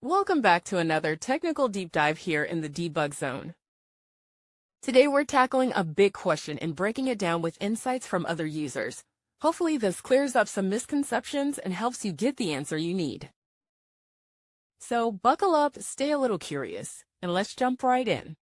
Welcome back to another technical deep dive here in the Debug Zone. Today we're tackling a big question and breaking it down with insights from other users. Hopefully this clears up some misconceptions and helps you get the answer you need. So buckle up, stay a little curious, and let's jump right in.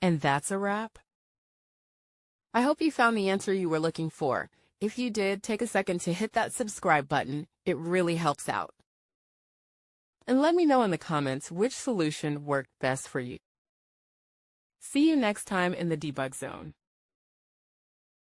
And that's a wrap. I hope you found the answer you were looking for. If you did, take a second to hit that subscribe button. It really helps out. And let me know in the comments which solution worked best for you. See you next time in the Debug Zone.